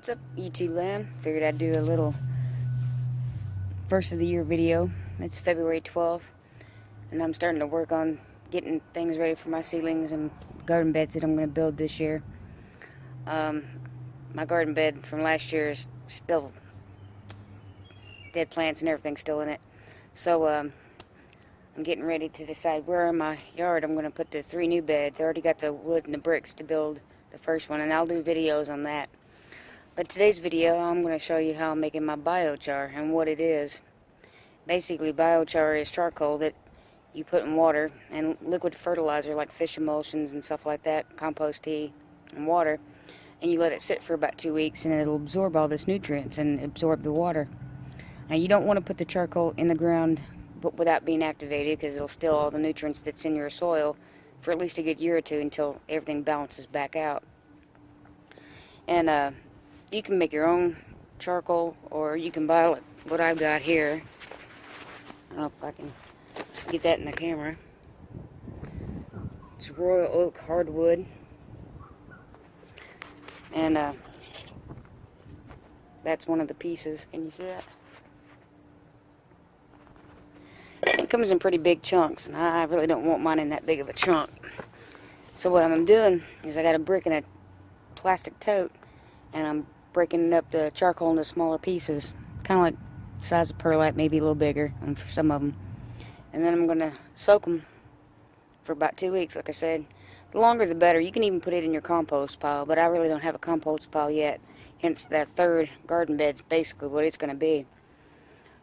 What's up, YouTube land? Figured I'd do a little first of the year video. It's February 12th, and I'm starting to work on getting things ready for my seedlings and garden beds that I'm going to build this year. My garden bed from last year is still dead plants and everything still in it. So I'm getting ready to decide where in my yard I'm going to put the 3 new beds. I already got the wood and the bricks to build the first one, and I'll do videos on that. But today's video, I'm going to show you how I'm making my biochar and what it is. Basically, biochar is charcoal that you put in water and liquid fertilizer like fish emulsions and stuff like that, compost tea and water, and you let it sit for about 2 weeks, and it'll absorb all this nutrients and absorb the water. Now, you don't want to put the charcoal in the ground but without being activated, because it'll steal all the nutrients that's in your soil for at least a good year or two until everything balances back out. And you can make your own charcoal, or you can buy what I've got here. I don't know if I can get that in the camera. It's Royal Oak hardwood, and that's one of the pieces. Can you see that? It comes in pretty big chunks, and I really don't want mine in that big of a chunk. So what I'm doing is I got a brick in a plastic tote, and I'm breaking up the charcoal into smaller pieces, kind of like the size of perlite, maybe a little bigger for some of them. And then I'm going to soak them for about 2 weeks, like I said. The longer the better. You can even put it in your compost pile, but I really don't have a compost pile yet. Hence, that third garden bed's basically what it's going to be.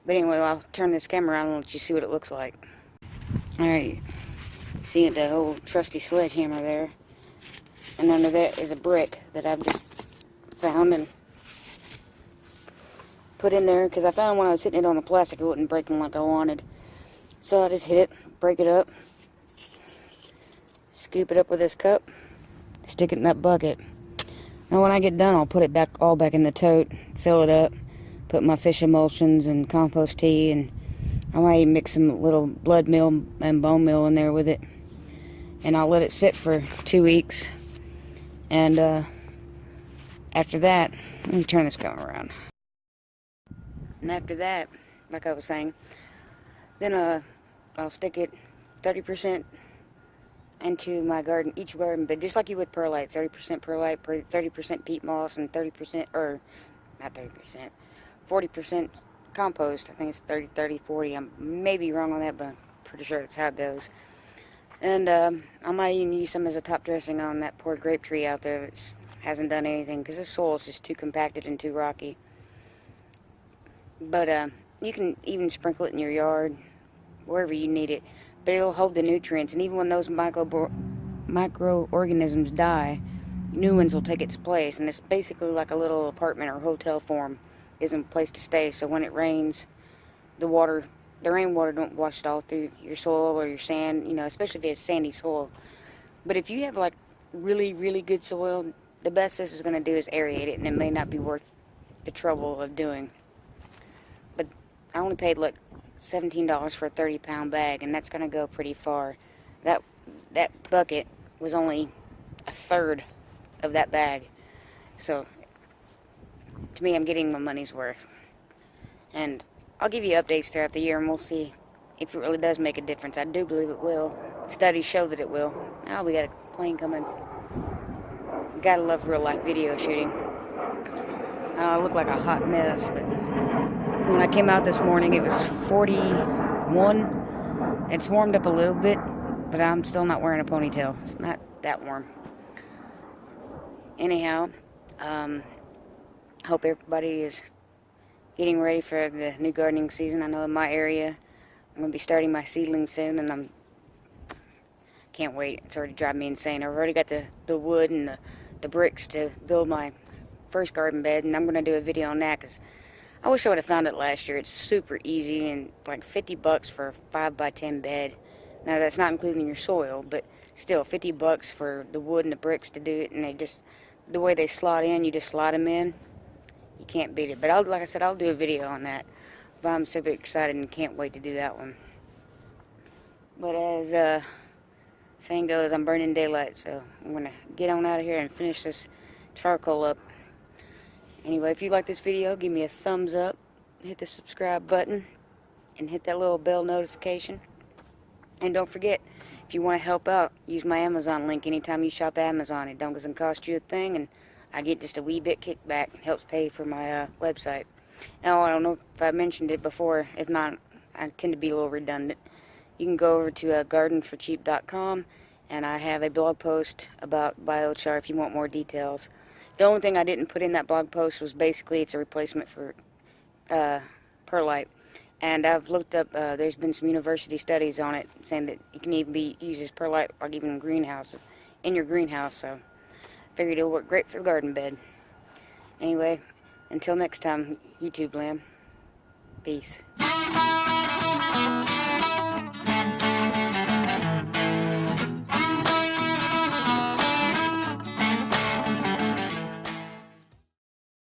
But anyway, I'll turn this camera around and let you see what it looks like. Alright, see the old trusty sledgehammer there. And under there is a brick that I've just found and put in there, because I found when I was hitting it on the plastic it wasn't breaking like I wanted. So I just hit it, break it up, scoop it up with this cup, stick it in that bucket. Now when I get done, I'll put it all back in the tote, fill it up, put my fish emulsions and compost tea, and I might even mix some little blood meal and bone meal in there with it. And I'll let it sit for 2 weeks. And after that, let me turn this camera around. And after that, like I was saying, then I'll stick it 30% into my garden, each garden bed, just like you would perlite. 30% perlite, 30% peat moss, and 30%, or not 30%, 40% compost. I think it's 30, 30, 40. I may be wrong on that, but I'm pretty sure that's how it goes. And I might even use some as a top dressing on that poor grape tree out there that hasn't done anything, because this soil is just too compacted and too rocky. But you can even sprinkle it in your yard, wherever you need it. But it'll hold the nutrients, and even when those microorganisms die, new ones will take its place. And it's basically like a little apartment or hotel form. Isn't a place to stay, so when it rains, the rainwater don't wash it all through your soil or your sand, especially if it's sandy soil. But if you have like really, really good soil, the best this is going to do is aerate it, and it may not be worth the trouble of doing. But I only paid like $17 for a 30-pound bag, and that's going to go pretty far. That bucket was only a third of that bag. So to me, I'm getting my money's worth. And I'll give you updates throughout the year, and we'll see if it really does make a difference. I do believe it will. Studies show that it will. Oh, we got a plane coming. Gotta love real-life video shooting. I look like a hot mess, but when I came out this morning, it was 41. It's warmed up a little bit, but I'm still not wearing a ponytail. It's not that warm. Anyhow, hope everybody is getting ready for the new gardening season. I know in my area, I'm going to be starting my seedlings soon, and can't wait. It's already driving me insane. I've already got the wood and the bricks to build my first garden bed, and I'm going to do a video on that, because I wish I would have found it last year. It's super easy, and like $50 for a 5x10 bed. Now that's not including your soil, but still $50 for the wood and the bricks to do it, and the way they slot in, you just slot them in. You can't beat it. But like I said, I'll do a video on that. But I'm super excited and can't wait to do that one. But as saying goes, I'm burning daylight, so I'm going to get on out of here and finish this charcoal up. Anyway, if you like this video, give me a thumbs up, hit the subscribe button, and hit that little bell notification. And don't forget, if you want to help out, use my Amazon link anytime you shop Amazon. It doesn't cost you a thing, and I get just a wee bit kickback. It helps pay for my website. Now, I don't know if I mentioned it before. If not, I tend to be a little redundant. You can go over to gardenforcheap.com, and I have a blog post about biochar if you want more details. The only thing I didn't put in that blog post was basically it's a replacement for perlite. And I've looked up, there's been some university studies on it saying that it can even be used as perlite, like even in your greenhouse, so I figured it'll work great for the garden bed. Anyway, until next time, YouTube land. Peace.